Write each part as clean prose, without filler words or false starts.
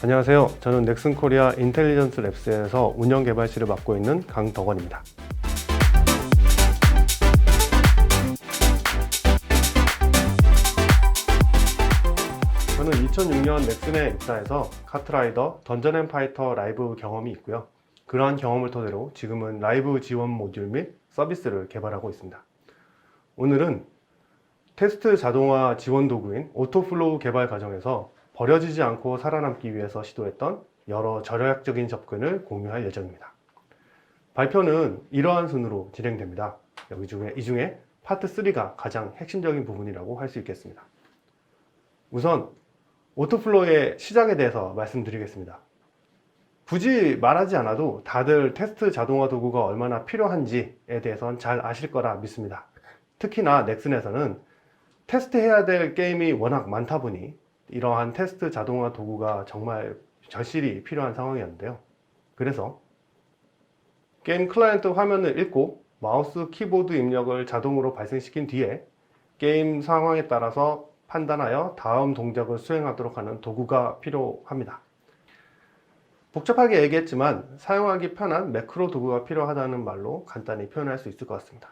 안녕하세요. 저는 넥슨코리아 인텔리전스 랩스에서 운영 개발실을 맡고 있는 강덕원입니다. 저는 2006년 넥슨에 입사해서 카트라이더 던전앤파이터 라이브 경험이 있고요. 그러한 경험을 토대로 지금은 라이브 지원 모듈 및 서비스를 개발하고 있습니다. 오늘은 테스트 자동화 지원 도구인 오토플로우 개발 과정에서 버려지지 않고 살아남기 위해서 시도했던 여러 절약적인 접근을 공유할 예정입니다. 발표는 이러한 순으로 진행됩니다. 이 중에 파트 3가 가장 핵심적인 부분이라고 할 수 있겠습니다. 우선 오토플로우의 시작에 대해서 말씀드리겠습니다. 굳이 말하지 않아도 다들 테스트 자동화 도구가 얼마나 필요한지에 대해서는 잘 아실 거라 믿습니다. 특히나 넥슨에서는 테스트해야 될 게임이 워낙 많다 보니 이러한 테스트 자동화 도구가 정말 절실히 필요한 상황이었는데요. 그래서 게임 클라이언트 화면을 읽고 마우스 키보드 입력을 자동으로 발생시킨 뒤에 게임 상황에 따라서 판단하여 다음 동작을 수행하도록 하는 도구가 필요합니다. 복잡하게 얘기했지만 사용하기 편한 매크로 도구가 필요하다는 말로 간단히 표현할 수 있을 것 같습니다.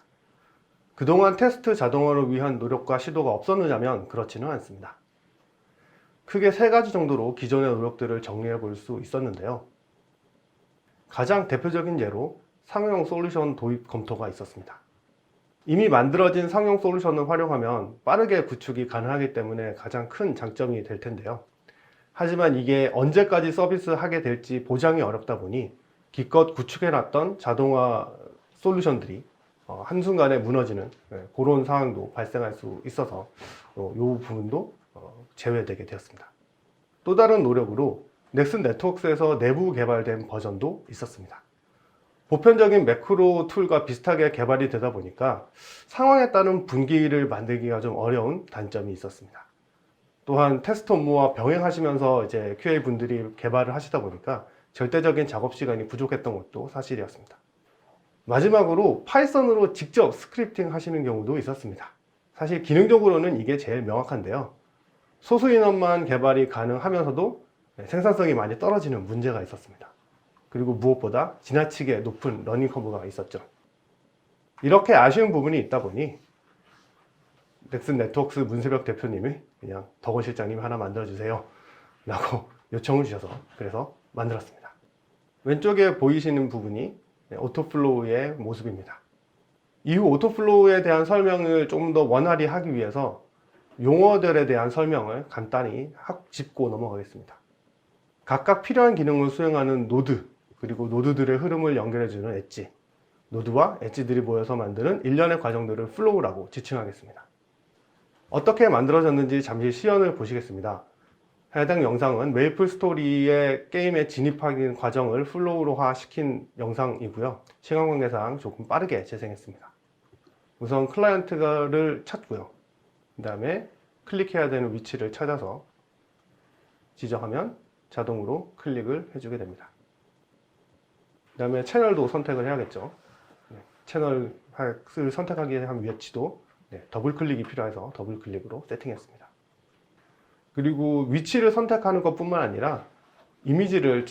그동안 테스트 자동화를 위한 노력과 시도가 없었느냐면 그렇지는 않습니다. 크게 세 가지 정도로 기존의 노력들을 정리해 볼 수 있었는데요. 가장 대표적인 예로 상용 솔루션 도입 검토가 있었습니다. 이미 만들어진 상용 솔루션을 활용하면 빠르게 구축이 가능하기 때문에 가장 큰 장점이 될 텐데요. 하지만 이게 언제까지 서비스하게 될지 보장이 어렵다 보니 기껏 구축해놨던 자동화 솔루션들이 한순간에 무너지는 그런 상황도 발생할 수 있어서 이 부분도 제외되게 되었습니다. 또 다른 노력으로 넥슨 네트워크스에서 내부 개발된 버전도 있었습니다. 보편적인 매크로 툴과 비슷하게 개발이 되다 보니까 상황에 따른 분기를 만들기가 좀 어려운 단점이 있었습니다. 또한 테스트 업무와 병행하시면서 이제 QA 분들이 개발을 하시다 보니까 절대적인 작업 시간이 부족했던 것도 사실이었습니다. 마지막으로 파이썬으로 직접 스크립팅 하시는 경우도 있었습니다. 사실 기능적으로는 이게 제일 명확한데요. 소수 인원만 개발이 가능하면서도 생산성이 많이 떨어지는 문제가 있었습니다. 그리고 무엇보다 지나치게 높은 러닝 커브가 있었죠. 이렇게 아쉬운 부분이 있다 보니 넥슨 네트워크스 문세벽 대표님이 그냥 덕원 실장님이 하나 만들어주세요 라고 요청을 주셔서 그래서 만들었습니다. 왼쪽에 보이시는 부분이 오토플로우의 모습입니다. 이후 오토플로우에 대한 설명을 좀 더 원활히 하기 위해서 용어들에 대한 설명을 간단히 짚고 넘어가겠습니다. 각각 필요한 기능을 수행하는 노드, 그리고 노드들의 흐름을 연결해주는 엣지, 노드와 엣지들이 모여서 만드는 일련의 과정들을 플로우라고 지칭하겠습니다. 어떻게 만들어졌는지 잠시 시연을 보시겠습니다. 해당 영상은 메이플 스토리의 게임에 진입하는 과정을 플로우로화 시킨 영상이고요. 시간 관계상 조금 빠르게 재생했습니다. 우선 클라이언트를 찾고요. 그 다음에 클릭해야 되는 위치를 찾아서 지정하면 자동으로 클릭을 해주게 됩니다. 그 다음에 채널도 선택을 해야겠죠. 채널을 선택하기 위한 위치도 더블 클릭이 필요해서 더블 클릭으로 세팅했습니다. 그리고 위치를 선택하는 것 뿐만 아니라 이미지를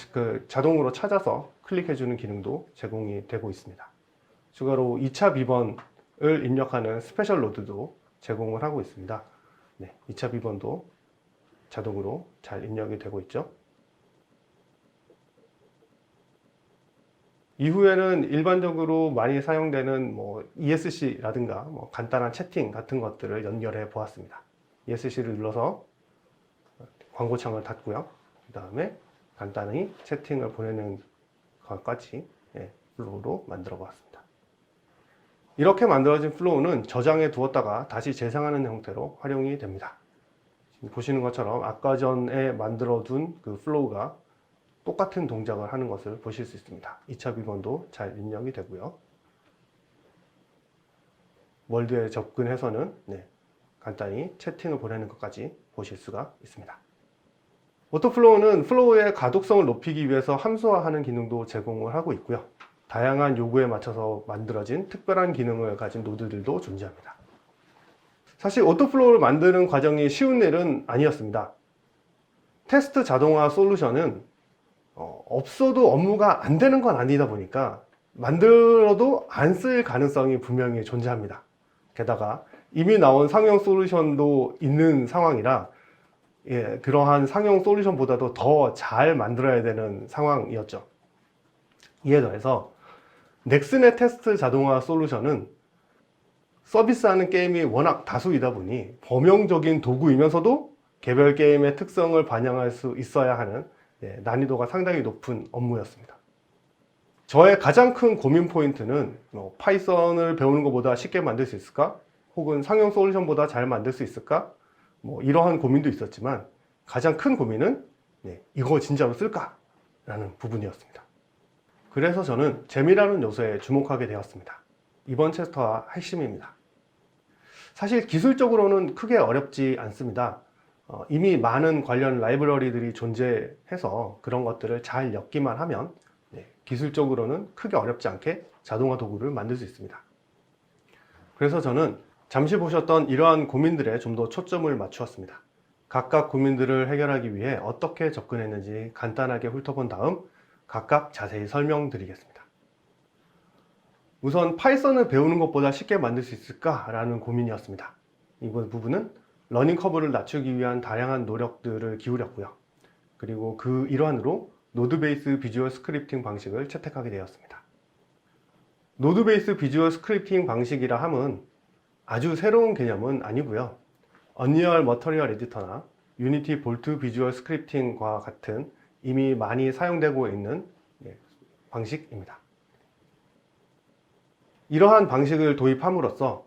자동으로 찾아서 클릭해주는 기능도 제공이 되고 있습니다. 추가로 2차 비번을 입력하는 스페셜 로드도 제공을 하고 있습니다. 2차 비번도 자동으로 잘 입력이 되고 있죠. 이후에는 일반적으로 많이 사용되는 ESC라든가 간단한 채팅 같은 것들을 연결해 보았습니다. ESC를 눌러서 광고창을 닫고요. 그 다음에 간단히 채팅을 보내는 것까지 플로우로 만들어 보았습니다. 이렇게 만들어진 플로우는 저장해 두었다가 다시 재생하는 형태로 활용이 됩니다. 지금 보시는 것처럼 아까 전에 만들어 둔 그 플로우가 똑같은 동작을 하는 것을 보실 수 있습니다. 2차 비번도 잘 입력이 되고요. 월드에 접근해서는 간단히 채팅을 보내는 것까지 보실 수가 있습니다. 오토플로우는 플로우의 가독성을 높이기 위해서 함수화하는 기능도 제공을 하고 있고요. 다양한 요구에 맞춰서 만들어진 특별한 기능을 가진 노드들도 존재합니다. 사실 오토플로우를 만드는 과정이 쉬운 일은 아니었습니다. 테스트 자동화 솔루션은 없어도 업무가 안 되는 건 아니다 보니까 만들어도 안 쓸 가능성이 분명히 존재합니다. 게다가 이미 나온 상용 솔루션도 있는 상황이라 그러한 상용 솔루션보다도 더 잘 만들어야 되는 상황이었죠. 이에 더해서 넥슨의 테스트 자동화 솔루션은 서비스하는 게임이 워낙 다수이다 보니 범용적인 도구이면서도 개별 게임의 특성을 반영할 수 있어야 하는 난이도가 상당히 높은 업무였습니다. 저의 가장 큰 고민 포인트는 파이썬을 배우는 것보다 쉽게 만들 수 있을까? 혹은 상용 솔루션보다 잘 만들 수 있을까? 이러한 고민도 있었지만 가장 큰 고민은 이거 진짜로 쓸까? 라는 부분이었습니다. 그래서 저는 재미라는 요소에 주목하게 되었습니다. 이번 챕터와 핵심입니다. 사실 기술적으로는 크게 어렵지 않습니다. 이미 많은 관련 라이브러리들이 존재해서 그런 것들을 잘 엮기만 하면 기술적으로는 크게 어렵지 않게 자동화 도구를 만들 수 있습니다. 그래서 저는 잠시 보셨던 이러한 고민들에 좀 더 초점을 맞추었습니다. 각각 고민들을 해결하기 위해 어떻게 접근했는지 간단하게 훑어본 다음 각각 자세히 설명드리겠습니다. 우선 파이썬을 배우는 것보다 쉽게 만들 수 있을까라는 고민이었습니다. 이번 부분은 러닝 커브를 낮추기 위한 다양한 노력들을 기울였고요. 그리고 그 일환으로 노드 베이스 비주얼 스크립팅 방식을 채택하게 되었습니다. 노드 베이스 비주얼 스크립팅 방식이라 함은 아주 새로운 개념은 아니고요. 언리얼 머터리얼 에디터나 유니티 볼트 비주얼 스크립팅과 같은 이미 많이 사용되고 있는 방식입니다. 이러한 방식을 도입함으로써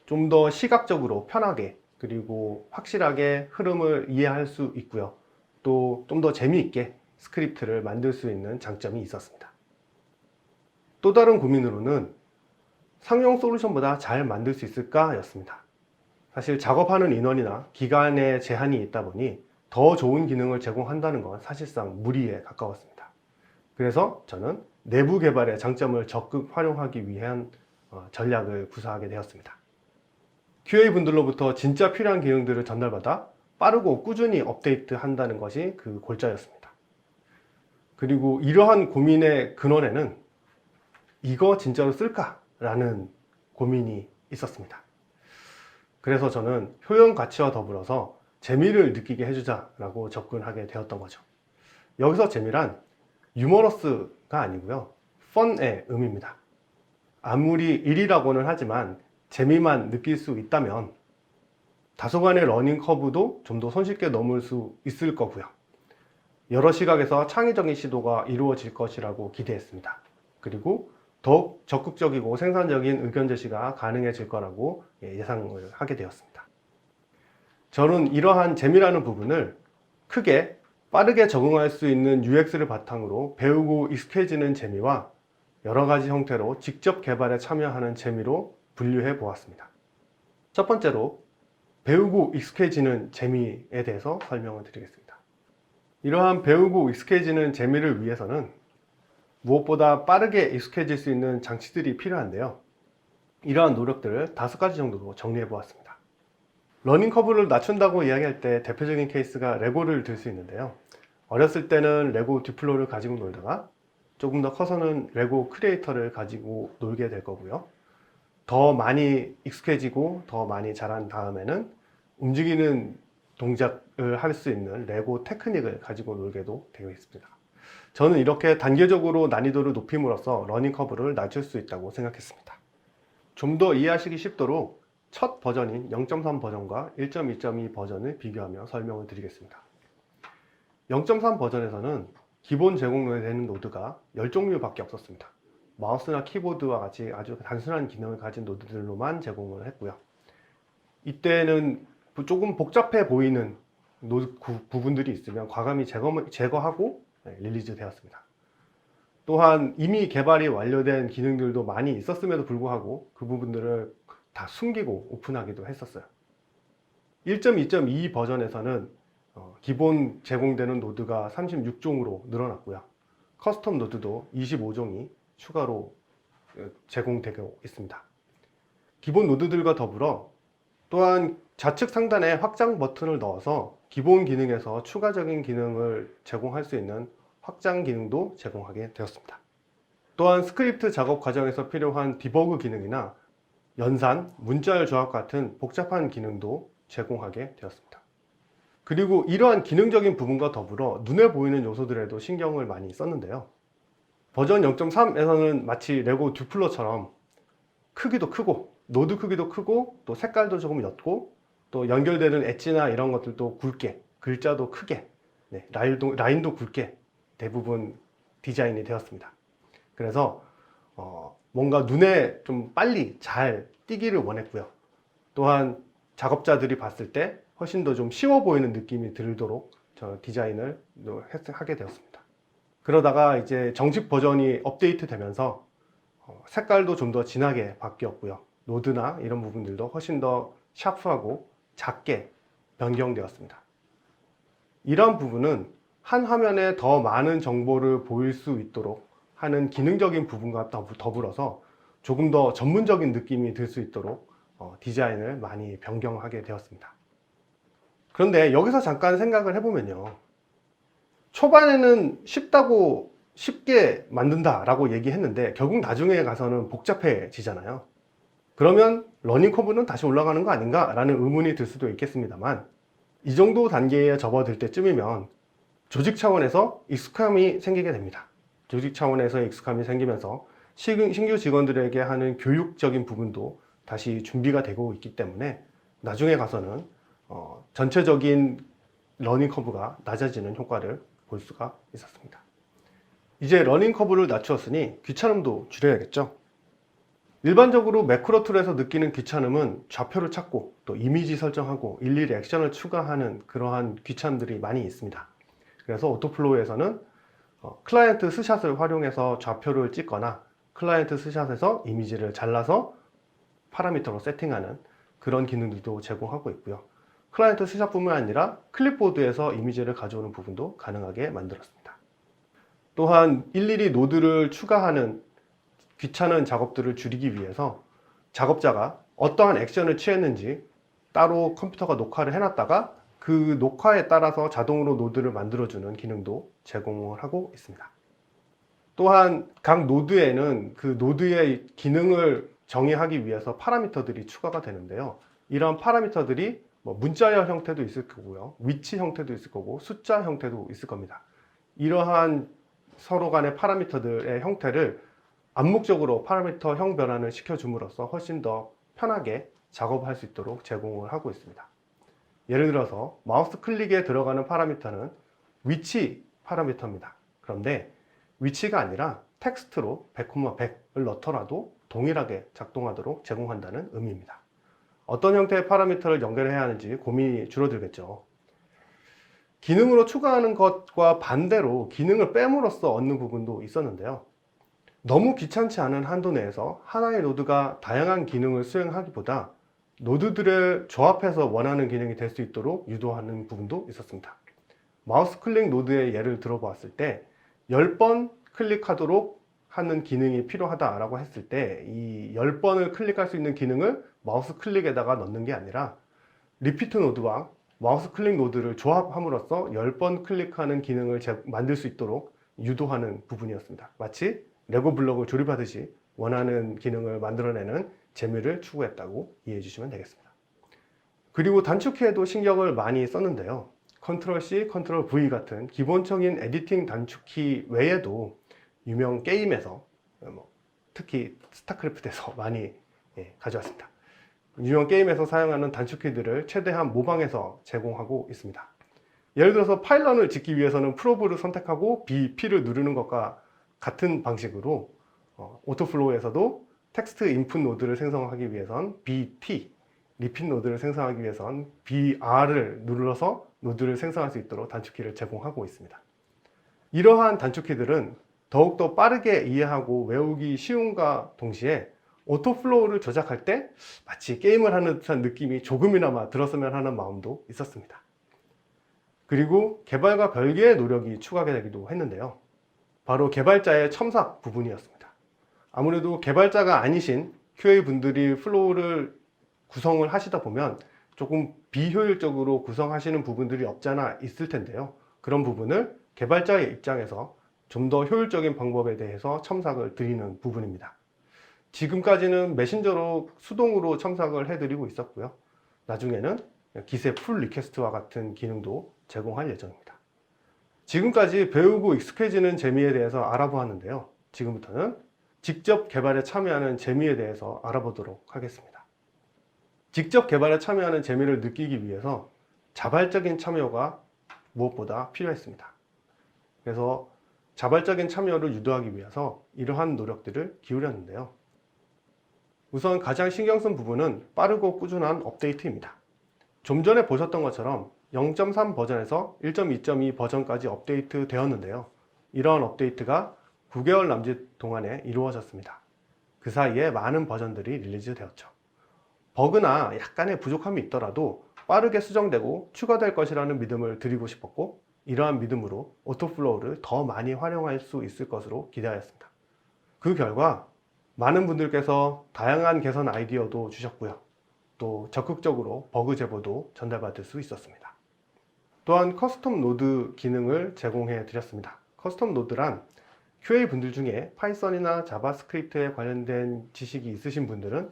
좀 더 시각적으로 편하게 그리고 확실하게 흐름을 이해할 수 있고요. 또 좀 더 재미있게 스크립트를 만들 수 있는 장점이 있었습니다. 또 다른 고민으로는 상용 솔루션보다 잘 만들 수 있을까 였습니다. 사실 작업하는 인원이나 기간에 제한이 있다 보니 더 좋은 기능을 제공한다는 건 사실상 무리에 가까웠습니다. 그래서 저는 내부 개발의 장점을 적극 활용하기 위한 전략을 구사하게 되었습니다. QA 분들로부터 진짜 필요한 기능들을 전달받아 빠르고 꾸준히 업데이트 한다는 것이 그 골자였습니다. 그리고 이러한 고민의 근원에는 이거 진짜로 쓸까? 라는 고민이 있었습니다. 그래서 저는 효용 가치와 더불어서 재미를 느끼게 해주자 라고 접근하게 되었던 거죠. 여기서 재미란 유머러스가 아니고요, 펀의 의미입니다. 아무리 일이라고는 하지만 재미만 느낄 수 있다면 다소간의 러닝 커브도 좀 더 손쉽게 넘을 수 있을 거고요. 여러 시각에서 창의적인 시도가 이루어질 것이라고 기대했습니다. 그리고 더욱 적극적이고 생산적인 의견 제시가 가능해질 거라고 예상을 하게 되었습니다. 저는 이러한 재미라는 부분을 크게 빠르게 적응할 수 있는 UX를 바탕으로 배우고 익숙해지는 재미와 여러 가지 형태로 직접 개발에 참여하는 재미로 분류해 보았습니다. 첫 번째로 배우고 익숙해지는 재미에 대해서 설명을 드리겠습니다. 이러한 배우고 익숙해지는 재미를 위해서는 무엇보다 빠르게 익숙해질 수 있는 장치들이 필요한데요. 이러한 노력들을 5가지 정도로 정리해 보았습니다. 러닝 커브를 낮춘다고 이야기할 때 대표적인 케이스가 레고를 들 수 있는데요. 어렸을 때는 레고 디플로를 가지고 놀다가 조금 더 커서는 레고 크리에이터를 가지고 놀게 될 거고요. 더 많이 익숙해지고 더 많이 자란 다음에는 움직이는 동작을 할 수 있는 레고 테크닉을 가지고 놀게도 되어 있습니다. 저는 이렇게 단계적으로 난이도를 높임으로써 러닝 커브를 낮출 수 있다고 생각했습니다. 좀 더 이해하시기 쉽도록 첫 버전인 0.3 버전과 1.2.2 버전을 비교하며 설명을 드리겠습니다. 0.3 버전에서는 기본 제공되는 노드가 10종류밖에 없었습니다. 마우스나 키보드와 같이 아주 단순한 기능을 가진 노드들로만 제공을 했고요. 이때는 조금 복잡해 보이는 노드 부분들이 있으면 과감히 제거하고 릴리즈 되었습니다. 또한 이미 개발이 완료된 기능들도 많이 있었음에도 불구하고 그 부분들을 다 숨기고 오픈하기도 했었어요. 1.2.2 버전에서는 기본 제공되는 노드가 36종으로 늘어났고요. 커스텀 노드도 25종이 추가로 제공되고 있습니다. 기본 노드들과 더불어 또한 좌측 상단에 확장 버튼을 넣어서 기본 기능에서 추가적인 기능을 제공할 수 있는 확장 기능도 제공하게 되었습니다. 또한 스크립트 작업 과정에서 필요한 디버그 기능이나 연산, 문자열 조합 같은 복잡한 기능도 제공하게 되었습니다. 그리고 이러한 기능적인 부분과 더불어 눈에 보이는 요소들에도 신경을 많이 썼는데요. 버전 0.3에서는 마치 레고 듀플러처럼 크기도 크고 노드 크기도 크고 또 색깔도 조금 옅고 또 연결되는 엣지나 이런 것들도 굵게, 글자도 크게, 라인도 굵게 대부분 디자인이 되었습니다. 그래서 뭔가 눈에 좀 빨리 잘 띄기를 원했고요. 또한 작업자들이 봤을 때 훨씬 더 좀 쉬워 보이는 느낌이 들도록 디자인을 하게 되었습니다. 그러다가 이제 정식 버전이 업데이트 되면서 색깔도 좀 더 진하게 바뀌었고요. 노드나 이런 부분들도 훨씬 더 샤프하고 작게 변경되었습니다. 이런 부분은 한 화면에 더 많은 정보를 보일 수 있도록 하는 기능적인 부분과 더불어서 조금 더 전문적인 느낌이 들 수 있도록 디자인을 많이 변경하게 되었습니다. 그런데 여기서 잠깐 생각을 해보면요. 초반에는 쉽다고 쉽게 만든다 라고 얘기했는데 결국 나중에 가서는 복잡해지잖아요. 그러면 러닝 커브는 다시 올라가는 거 아닌가 라는 의문이 들 수도 있겠습니다만 이 정도 단계에 접어들 때쯤이면 조직 차원에서 익숙함이 생기게 됩니다. 조직 차원에서 익숙함이 생기면서 신규 직원들에게 하는 교육적인 부분도 다시 준비가 되고 있기 때문에 나중에 가서는 전체적인 러닝 커브가 낮아지는 효과를 볼 수가 있었습니다. 이제 러닝 커브를 낮추었으니 귀찮음도 줄여야겠죠. 일반적으로 매크로 툴에서 느끼는 귀찮음은 좌표를 찾고 또 이미지 설정하고 일일이 액션을 추가하는 그러한 귀찮음들이 많이 있습니다. 그래서 오토플로우에서는 클라이언트 스샷을 활용해서 좌표를 찍거나 클라이언트 스샷에서 이미지를 잘라서 파라미터로 세팅하는 그런 기능들도 제공하고 있고요. 클라이언트 스샷뿐만 아니라 클립보드에서 이미지를 가져오는 부분도 가능하게 만들었습니다. 또한 일일이 노드를 추가하는 귀찮은 작업들을 줄이기 위해서 작업자가 어떠한 액션을 취했는지 따로 컴퓨터가 녹화를 해놨다가 그 녹화에 따라서 자동으로 노드를 만들어주는 기능도 제공을 하고 있습니다. 또한 각 노드에는 그 노드의 기능을 정의하기 위해서 파라미터들이 추가가 되는데요. 이런 파라미터들이 문자열 형태도 있을 거고요. 위치 형태도 있을 거고 숫자 형태도 있을 겁니다. 이러한 서로 간의 파라미터들의 형태를 암묵적으로 파라미터형 변환을 시켜줌으로써 훨씬 더 편하게 작업할 수 있도록 제공을 하고 있습니다. 예를 들어서 마우스 클릭에 들어가는 파라미터는 위치 파라미터입니다. 그런데 위치가 아니라 텍스트로 100,100을 넣더라도 동일하게 작동하도록 제공한다는 의미입니다. 어떤 형태의 파라미터를 연결해야 하는지 고민이 줄어들겠죠. 기능으로 추가하는 것과 반대로 기능을 뺨으로써 얻는 부분도 있었는데요. 너무 귀찮지 않은 한도 내에서 하나의 노드가 다양한 기능을 수행하기보다 노드들을 조합해서 원하는 기능이 될 수 있도록 유도하는 부분도 있었습니다. 마우스 클릭 노드의 예를 들어보았을 때 10번 클릭하도록 하는 기능이 필요하다라고 했을 때 이 10번을 클릭할 수 있는 기능을 마우스 클릭에다가 넣는 게 아니라 리피트 노드와 마우스 클릭 노드를 조합함으로써 10번 클릭하는 기능을 만들 수 있도록 유도하는 부분이었습니다. 마치 레고 블록을 조립하듯이 원하는 기능을 만들어내는 재미를 추구했다고 이해해 주시면 되겠습니다. 그리고 단축키에도 신경을 많이 썼는데요. 컨트롤 C, 컨트롤 V 같은 기본적인 에디팅 단축키 외에도 유명 게임에서 특히 스타크래프트에서 많이 가져왔습니다. 유명 게임에서 사용하는 단축키들을 최대한 모방해서 제공하고 있습니다. 예를 들어서 파일런을 짓기 위해서는 프로브를 선택하고 P를 누르는 것과 같은 방식으로 오토플로우에서도 텍스트 인풋 노드를 생성하기 위해선 BT, 리핏 노드를 생성하기 위해선 BR을 눌러서 노드를 생성할 수 있도록 단축키를 제공하고 있습니다. 이러한 단축키들은 더욱더 빠르게 이해하고 외우기 쉬움과 동시에 오토플로우를 조작할 때 마치 게임을 하는 듯한 느낌이 조금이나마 들었으면 하는 마음도 있었습니다. 그리고 개발과 별개의 노력이 추가되기도 했는데요. 바로 개발자의 첨삭 부분이었습니다. 아무래도 개발자가 아니신 QA 분들이 플로우를 구성을 하시다 보면 조금 비효율적으로 구성하시는 부분들이 없지 않아 있을 텐데요. 그런 부분을 개발자의 입장에서 좀 더 효율적인 방법에 대해서 첨삭을 드리는 부분입니다. 지금까지는 메신저로 수동으로 첨삭을 해드리고 있었고요. 나중에는 기세 풀 리퀘스트와 같은 기능도 제공할 예정입니다. 지금까지 배우고 익숙해지는 재미에 대해서 알아보았는데요. 지금부터는 직접 개발에 참여하는 재미에 대해서 알아보도록 하겠습니다. 직접 개발에 참여하는 재미를 느끼기 위해서 자발적인 참여가 무엇보다 필요했습니다. 그래서 자발적인 참여를 유도하기 위해서 이러한 노력들을 기울였는데요. 우선 가장 신경 쓴 부분은 빠르고 꾸준한 업데이트입니다. 좀 전에 보셨던 것처럼 0.3 버전에서 1.2.2 버전까지 업데이트 되었는데요. 이러한 업데이트가 9개월 남짓 동안에 이루어졌습니다. 그 사이에 많은 버전들이 릴리즈 되었죠. 버그나 약간의 부족함이 있더라도 빠르게 수정되고 추가될 것이라는 믿음을 드리고 싶었고, 이러한 믿음으로 오토플로우를 더 많이 활용할 수 있을 것으로 기대하였습니다. 그 결과 많은 분들께서 다양한 개선 아이디어도 주셨고요. 또 적극적으로 버그 제보도 전달받을 수 있었습니다. 또한 커스텀 노드 기능을 제공해 드렸습니다. 커스텀 노드란 QA 분들 중에 파이썬이나 자바스크립트에 관련된 지식이 있으신 분들은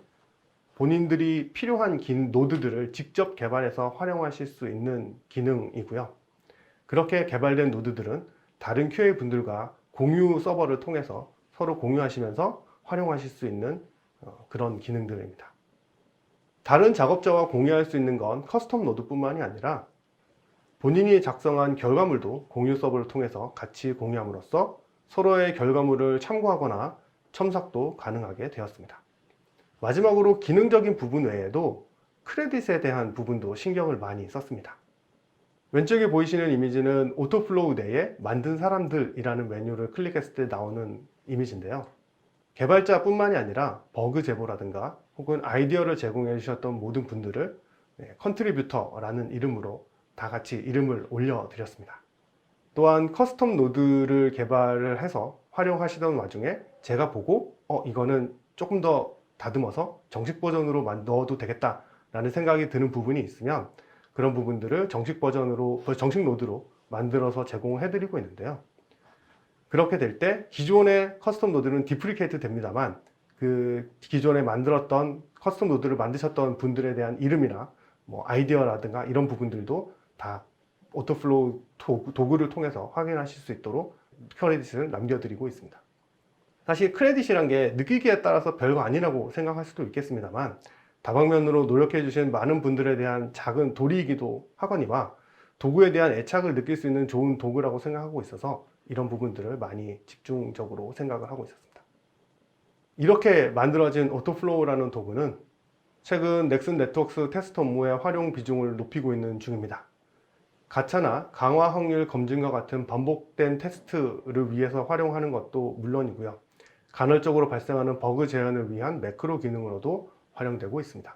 본인들이 필요한 노드들을 직접 개발해서 활용하실 수 있는 기능이고요. 그렇게 개발된 노드들은 다른 QA 분들과 공유 서버를 통해서 서로 공유하시면서 활용하실 수 있는 그런 기능들입니다. 다른 작업자와 공유할 수 있는 건 커스텀 노드뿐만이 아니라 본인이 작성한 결과물도 공유 서버를 통해서 같이 공유함으로써 서로의 결과물을 참고하거나 첨삭도 가능하게 되었습니다. 마지막으로 기능적인 부분 외에도 크레딧에 대한 부분도 신경을 많이 썼습니다. 왼쪽에 보이시는 이미지는 오토플로우 내에 만든 사람들이라는 메뉴를 클릭했을 때 나오는 이미지인데요. 개발자뿐만이 아니라 버그 제보라든가 혹은 아이디어를 제공해 주셨던 모든 분들을 컨트리뷰터라는 이름으로 다 같이 이름을 올려드렸습니다. 또한 커스텀 노드를 개발을 해서 활용하시던 와중에 제가 보고 이거는 조금 더 다듬어서 정식 버전으로 넣어도 되겠다 라는 생각이 드는 부분이 있으면 그런 부분들을 정식 노드로 만들어서 제공해 드리고 있는데요. 그렇게 될 때 기존의 커스텀 노드는 디프리케이트 됩니다만 그 기존에 만들었던 커스텀 노드를 만드셨던 분들에 대한 이름이나 아이디어라든가 이런 부분들도 다 오토플로우 도구를 통해서 확인하실 수 있도록 크레딧을 남겨드리고 있습니다. 사실 크레딧이란 게 느끼기에 따라서 별거 아니라고 생각할 수도 있겠습니다만 다방면으로 노력해 주신 많은 분들에 대한 작은 도리이기도 하거니와 도구에 대한 애착을 느낄 수 있는 좋은 도구라고 생각하고 있어서 이런 부분들을 많이 집중적으로 생각을 하고 있었습니다. 이렇게 만들어진 오토플로우라는 도구는 최근 넥슨 네트워크스 테스트 업무의 활용 비중을 높이고 있는 중입니다. 가차나 강화 확률 검증과 같은 반복된 테스트를 위해서 활용하는 것도 물론이고요. 간헐적으로 발생하는 버그 제한을 위한 매크로 기능으로도 활용되고 있습니다.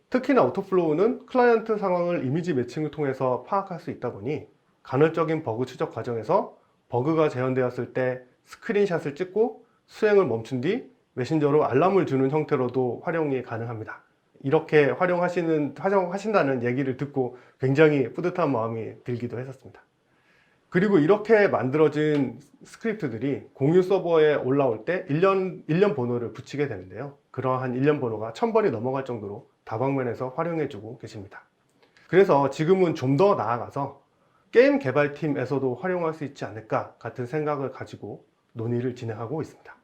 특히나 오토플로우는 클라이언트 상황을 이미지 매칭을 통해서 파악할 수 있다 보니 간헐적인 버그 추적 과정에서 버그가 재현되었을 때 스크린샷을 찍고 수행을 멈춘 뒤 메신저로 알람을 주는 형태로도 활용이 가능합니다. 이렇게 활용하신다는 얘기를 듣고 굉장히 뿌듯한 마음이 들기도 했었습니다. 그리고 이렇게 만들어진 스크립트들이 공유 서버에 올라올 때 일련 번호를 붙이게 되는데요. 그러한 일련 번호가 1000번이 넘어갈 정도로 다방면에서 활용해주고 계십니다. 그래서 지금은 좀 더 나아가서 게임 개발팀에서도 활용할 수 있지 않을까 같은 생각을 가지고 논의를 진행하고 있습니다.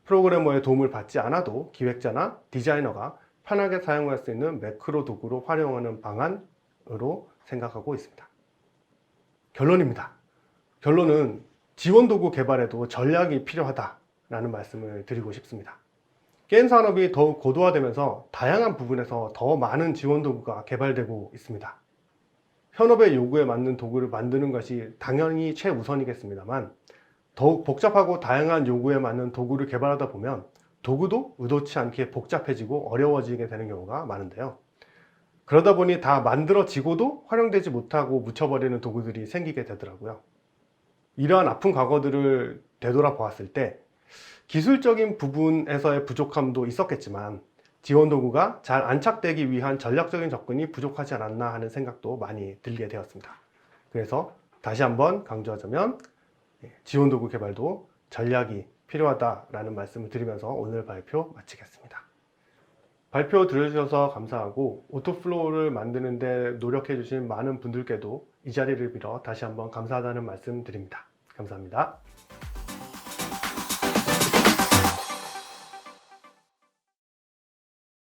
프로그래머의 도움을 받지 않아도 기획자나 디자이너가 편하게 사용할 수 있는 매크로 도구로 활용하는 방안으로 생각하고 있습니다. 결론입니다. 결론은 지원 도구 개발에도 전략이 필요하다라는 말씀을 드리고 싶습니다. 게임 산업이 더욱 고도화되면서 다양한 부분에서 더 많은 지원 도구가 개발되고 있습니다. 현업의 요구에 맞는 도구를 만드는 것이 당연히 최우선이겠습니다만 더욱 복잡하고 다양한 요구에 맞는 도구를 개발하다 보면 도구도 의도치 않게 복잡해지고 어려워지게 되는 경우가 많은데요. 그러다 보니 다 만들어지고도 활용되지 못하고 묻혀버리는 도구들이 생기게 되더라고요. 이러한 아픈 과거들을 되돌아보았을 때 기술적인 부분에서의 부족함도 있었겠지만 지원 도구가 잘 안착되기 위한 전략적인 접근이 부족하지 않았나 하는 생각도 많이 들게 되었습니다. 그래서 다시 한번 강조하자면 지원 도구 개발도 전략이 필요하다라는 말씀을 드리면서 오늘 발표 마치겠습니다. 발표 들어주셔서 감사하고 오토플로우를 만드는 데 노력해 주신 많은 분들께도 이 자리를 빌어 다시 한번 감사하다는 말씀 드립니다. 감사합니다.